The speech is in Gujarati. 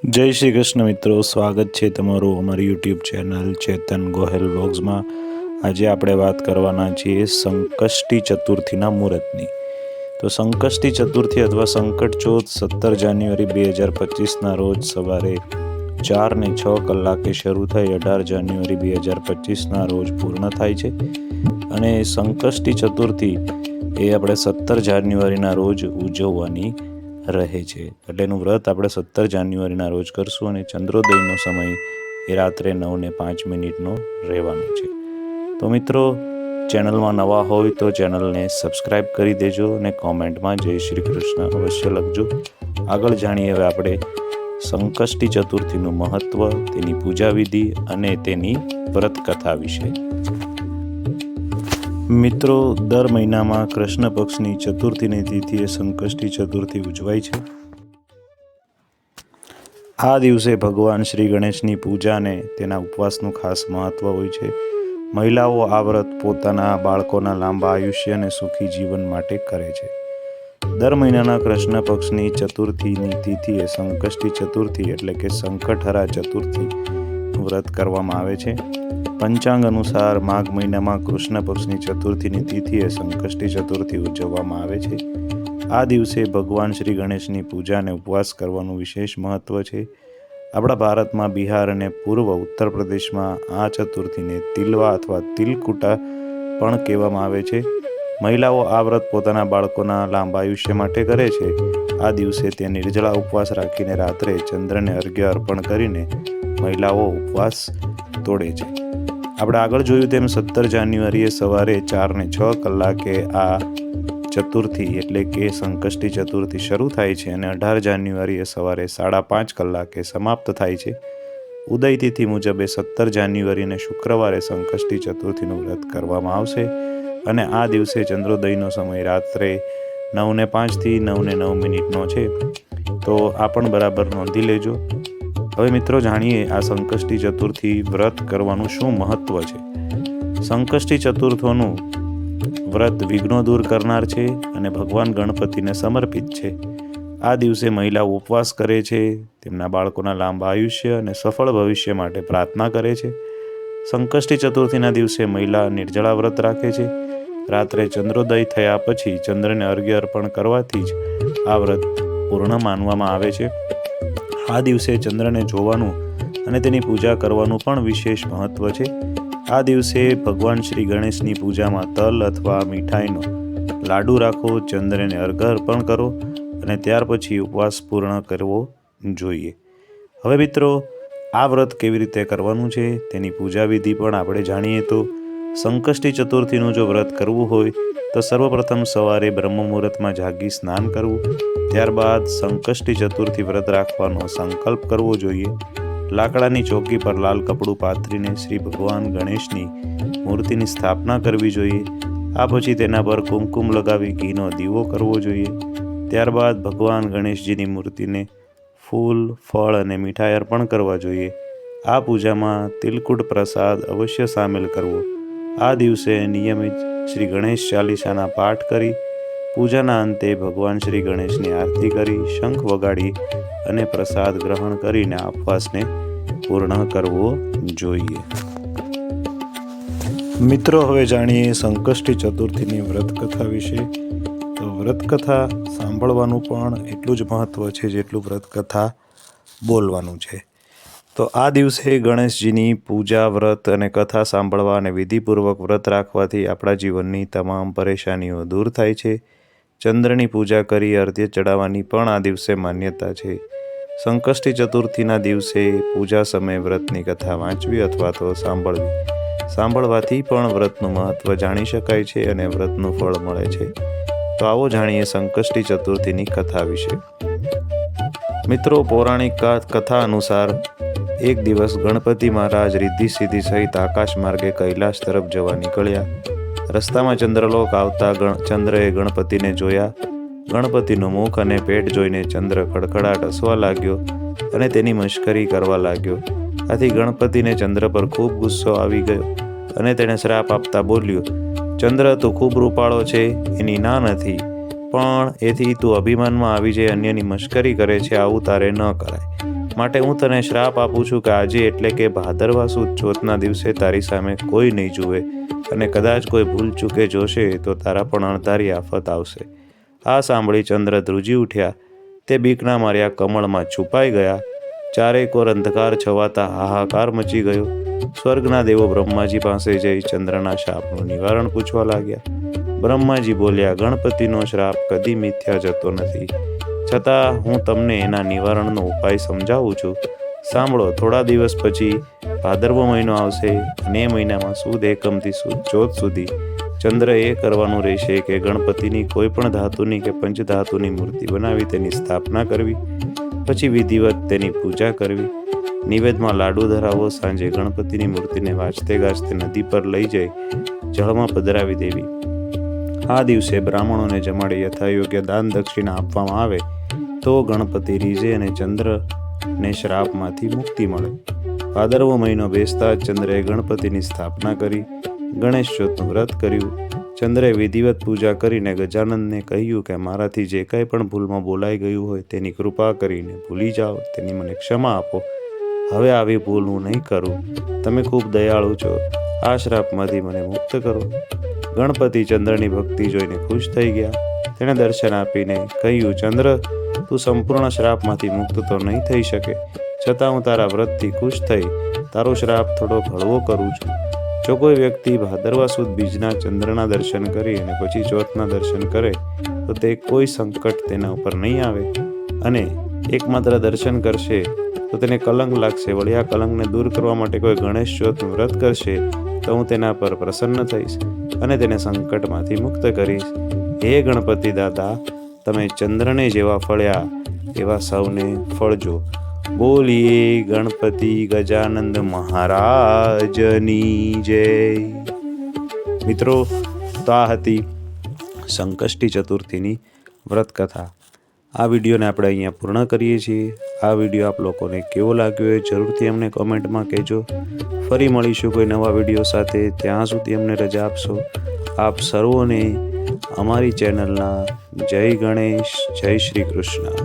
જય શ્રી કૃષ્ણ મિત્રો, સ્વાગત છે તમારું અમારી યુટ્યુબ ચેનલ ચેતન ગોહેલ વ્લોગ્સમાં। આજે આપણે વાત કરવાના છીએ સંકષ્ટી ચતુર્થીના મુહૂર્તની। તો સંકષ્ટી ચતુર્થી અથવા સંકટ ચોથ 17 જાન્યુઆરી 2025ના રોજ સવારે 4:06 શરૂ થઈ 18 જાન્યુઆરી 2025ના રોજ પૂર્ણ થાય છે। અને સંકષ્ટી ચતુર્થી એ આપણે 17 જાન્યુઆરીના રોજ ઉજવવાની રહે છે। એટલે એનું વ્રત આપણે 17 જાન્યુઆરીના રોજ કરશું અને ચંદ્રોદયનો સમય એ રાત્રે 9:05 રહેવાનો છે। તો મિત્રો, ચેનલમાં નવા હોય તો ચેનલને સબસ્ક્રાઈબ કરી દેજો અને કોમેન્ટમાં જય શ્રી કૃષ્ણ અવશ્ય લખજો। આગળ જાણીએ હવે આપણે સંકષ્ટી ચતુર્થીનું મહત્વ, તેની પૂજા વિધિ અને તેની વ્રત કથા વિશે। મિત્રો, દર મહિનામાં કૃષ્ણ પક્ષની ચતુર્થીની તિથિએ સંકષ્ટી ચતુર્થી ઉજવાય છે। આ દિવસે ભગવાન શ્રી ગણેશની પૂજા અને તેના ઉપવાસનું ખાસ મહત્વ હોય છે। મહિલાઓ આ વ્રત પોતાના બાળકોના લાંબા આયુષ્ય અને સુખી જીવન માટે કરે છે। દર મહિનાના કૃષ્ણ પક્ષની ચતુર્થીની તિથિએ સંકષ્ટી ચતુર્થી એટલે કે સંકટહરા ચતુર્થી વ્રત કરવામાં આવે છે। પંચાંગ અનુસાર માઘ મહિનામાં કૃષ્ણ પક્ષની ચતુર્થીની તિથિએ સંકષ્ટી ચતુર્થી ઉજવવામાં આવે છે। આ દિવસે ભગવાન શ્રી ગણેશની પૂજા અને ઉપવાસ કરવાનું વિશેષ મહત્વ છે। આપણા ભારતમાં બિહાર અને પૂર્વ ઉત્તર પ્રદેશમાં આ ચતુર્થીને તિલવા અથવા તિલકુટા પણ કહેવામાં આવે છે। મહિલાઓ આ વ્રત પોતાના બાળકોના લાંબા આયુષ્ય માટે કરે છે। આ દિવસે તે નિર્જળા ઉપવાસ રાખીને રાત્રે ચંદ્રને અર્ઘ્ય અર્પણ કરીને મહિલાઓ ઉપવાસ તોડે છે। આપણે આગળ જોયું તેમ 17 જાન્યુઆરીએ સવારે 4:06 આ ચતુર્થી એટલે કે સંકષ્ટી ચતુર્થી શરૂ થાય છે અને 18 જાન્યુઆરીએ સવારે 5:30 સમાપ્ત થાય છે। ઉદય તિથિ મુજબ 17 જાન્યુઆરીને શુક્રવારે સંકષ્ટી ચતુર્થીનું વ્રત કરવામાં આવશે અને આ દિવસે ચંદ્રોદયનો સમય રાત્રે 9:05 થી 9:09 છે। તો આ પણ બરાબર નોંધી લેજો। હવે મિત્રો, જાણીએ આ સંકષ્ટી ચતુર્થી વ્રત કરવાનું શું મહત્વ છે। સંકષ્ટી ચતુર્થીનું વ્રત વિઘ્નો દૂર કરનાર છે અને ભગવાન ગણપતિને સમર્પિત છે। આ દિવસે મહિલાઓ ઉપવાસ કરે છે, તેમના બાળકોના લાંબા આયુષ્ય અને સફળ ભવિષ્ય માટે પ્રાર્થના કરે છે। સંકષ્ટી ચતુર્થીના દિવસે મહિલા નિર્જળા વ્રત રાખે છે। રાત્રે ચંદ્રોદય થયા પછી ચંદ્રને અર્ઘ્ય અર્પણ કરવાથી જ આ વ્રત પૂર્ણ માનવામાં આવે છે। આ દિવસે ચંદ્રને જોવાનું અને તેની પૂજા કરવાનું પણ વિશેષ મહત્વ છે। આ દિવસે ભગવાન શ્રી ગણેશની પૂજામાં તલ અથવા મીઠાઈનો લાડુ રાખો, ચંદ્રને અર્ઘ્ય અર્પણ કરો અને ત્યાર પછી ઉપવાસ પૂર્ણ કરવો જોઈએ। હવે મિત્રો, આ વ્રત કેવી રીતે કરવાનું છે તેની પૂજા વિધિ પણ આપણે જાણીએ તો સંકષ્ટી ચતુર્થીનું જો વ્રત કરવું હોય તો સર્વપ્રથમ સવારે બ્રહ્મ મુહૂર્તમાં જાગી સ્નાન કરવું, ત્યારબાદ સંકષ્ટી ચતુર્થી વ્રત રાખવાનો સંકલ્પ કરવો જોઈએ। લાકડાની ચોકી પર લાલ કપડું પાથરીને શ્રી ભગવાન ગણેશની મૂર્તિની સ્થાપના કરવી જોઈએ। આ પછી તેના પર કુમકુમ લગાવી ઘીનો દીવો કરવો જોઈએ। ત્યારબાદ ભગવાન ગણેશજીની મૂર્તિને ફૂલ, ફળ અને મીઠાઈ અર્પણ કરવા જોઈએ। આ પૂજામાં તિલકુટ પ્રસાદ અવશ્ય સામેલ કરવો। આ દિવસે નિયમિત શ્રી ગણેશ ચાલીસાના પાઠ કરી પૂજાના અંતે ભગવાન શ્રી ગણેશની આરતી કરી શંખ વગાડી અને પ્રસાદ ગ્રહણ કરીને આ ઉપવાસને પૂર્ણ કરવો જોઈએ। મિત્રો, હવે જાણીએ સંકષ્ટી ચતુર્થીની વ્રત કથા વિશે। તો વ્રત કથા સાંભળવાનું પણ એટલું જ મહત્વ છે જેટલું વ્રત કથા બોલવાનું છે। તો આ દિવસે ગણેશજીની પૂજા, વ્રત અને કથા સાંભળવા અને વિધિપૂર્વક વ્રત રાખવાથી આપણા જીવનની તમામ પરેશાનીઓ દૂર થાય છે। ચંદ્રની પૂજા કરી અર્ઘ્ય ચડાવવાની પણ આ દિવસે માન્યતા છે। સંકષ્ટી ચતુર્થીના દિવસે પૂજા સમયે વ્રતની કથા વાંચવી અથવા તો સાંભળવાથી પણ વ્રતનું મહત્વ જાણી શકાય છે અને વ્રતનું ફળ મળે છે। તો આવો જાણીએ સંકષ્ટી ચતુર્થીની કથા વિશે। મિત્રો, પૌરાણિક કથા અનુસાર એક દિવસ ગણપતિ મહારાજ રિદ્ધિ સિદ્ધિ સહિત આકાશ માર્ગે કૈલાશ તરફ જવા નીકળ્યા। રસ્તામાં ચંદ્રલોક આવતા ચંદ્રએ ગણપતિને જોયા। ગણપતિનું મુખ અને પેટ જોઈને ચંદ્ર ખડખડાટ હસવા લાગ્યો અને તેની મશ્કરી કરવા લાગ્યો। આથી ગણપતિને ચંદ્ર પર ખૂબ ગુસ્સો આવી ગયો અને તેણે શ્રાપ આપતા બોલ્યો, ચંદ્ર, તું ખૂબ રૂપાળો છે એની ના નથી, પણ એથી તું અભિમાનમાં આવી જઈ અન્યની મશ્કરી કરે છે, આવું તારે ન કરાય। માટે હું તને શ્રાપ આપું છું કે આજે એટલે કે ભાદરવા સુદ ચોથના દિવસે તારી સામે કોઈ નહીં જુએ અને કદાચ કોઈ ભૂલ ચૂકે જોશે તો તારા પણ અણધારી આફત આવશે. આ સાંભળી ચંદ્ર ધ્રુજી ઉઠ્યા. તે બીકના માર્યા કમળમાં છુપાઈ ગયા. ચારેકોર અંધકાર છવાતા હાહાકાર મચી ગયો. સ્વર્ગના દેવો બ્રહ્માજી પાસે જઈ ચંદ્રના શાપનું નિવારણ પૂછવા લાગ્યા. બ્રહ્માજી બોલ્યા, ગણપતિનો શ્રાપ કદી મિથ્યા જતો નથી, છતાં હું તમને એના નિવારણનો ઉપાય સમજાવું છું. સાંભળો. થોડા દિવસ પછી ભાદરવો મહિનો આવશે અને એ મહિનામાં સુદ એકમથી સુદ ચોથ સુધી ચંદ્ર એ કરવાનું રહેશે કે ગણપતિની કોઈ પણ ધાતુની કે પંચધાતુની મૂર્તિ બનાવી તેની સ્થાપના કરવી, પછી વિધિવત તેની પૂજા કરવી, નિવેદમાં લાડુ ધરાવો, સાંજે ગણપતિની મૂર્તિને વાજતે ગાજતે નદી પર લઈ જઈ જળમાં પધરાવી દેવી. આ દિવસે બ્રાહ્મણોને જમાડે યથાયોગ્ય દાન દક્ષિણા આપવામાં આવે તો ગણપતિ રીઝે અને ચંદ્રને શ્રાપમાંથી મુક્તિ મળે. ભાદરવો મહિનો બેસતા જ ચંદ્રએ ગણપતિની સ્થાપના કરી, ગણેશ ચોથનું વ્રત કર્યું. ચંદ્રે વિધિવત પૂજા કરીને ગજાનંદને કહ્યું કે મારાથી જે કંઈ પણ ભૂલમાં બોલાઈ ગયું હોય તેની કૃપા કરીને ભૂલી જાઓ, તેની મને ક્ષમા આપો. હવે આવી ભૂલ હું નહીં કરું. તમે ખૂબ દયાળુ છો, આ શ્રાપમાંથી મને મુક્ત કરો. ગણપતિ ચંદ્રની ભક્તિ જોઈને ખુશ થઈ ગયા. તેણે દર્શન આપીને કહ્યું, ચંદ્ર, તું સંપૂર્ણ શ્રાપમાંથી મુક્ત તો નહીં થઈ શકે, છતાં હું તારા વ્રતથી ખુશ થઈ તારો શ્રાપ થોડો હળવો કરું છું. જો કોઈ વ્યક્તિ ભાદરવા સુદ બીજના ચંદ્રના દર્શન કરી અને પછી ચોથના દર્શન કરે તો તે કોઈ સંકટ તેના ઉપર નહીં આવે અને એકમાત્ર દર્શન કરશે તો તેને કલંક લાગશે. વળી આ કલંકને દૂર કરવા માટે કોઈ ગણેશ ચોથનું વ્રત કરશે તો હું તેના પર પ્રસન્ન થઈશ અને તેને સંકટમાંથી મુક્ત કરીશ. હે ગણપતિ દાદા, તમે ચંદ્રને જેવા ફળ્યા એવા સૌને ફળજો. બોલીએ ગણપતિ ગજાનંદ મહારાજની જય. મિત્રો, તો આ હતી સંકષ્ટી ચતુર્થીની વ્રત કથા. આ વિડીયોને આપણે અહીંયા પૂર્ણ કરીએ છીએ. આ વિડીયો આપ લોકોને કેવો લાગ્યો એ જરૂરથી અમને કોમેન્ટમાં કહેજો. ફરી મળીશું કોઈ નવા વિડીયો સાથે. ત્યાં સુધી અમને રજા આપશો. આપ સર્વોને અમારી ચેનલના જય ગણેશ, જય શ્રી કૃષ્ણ.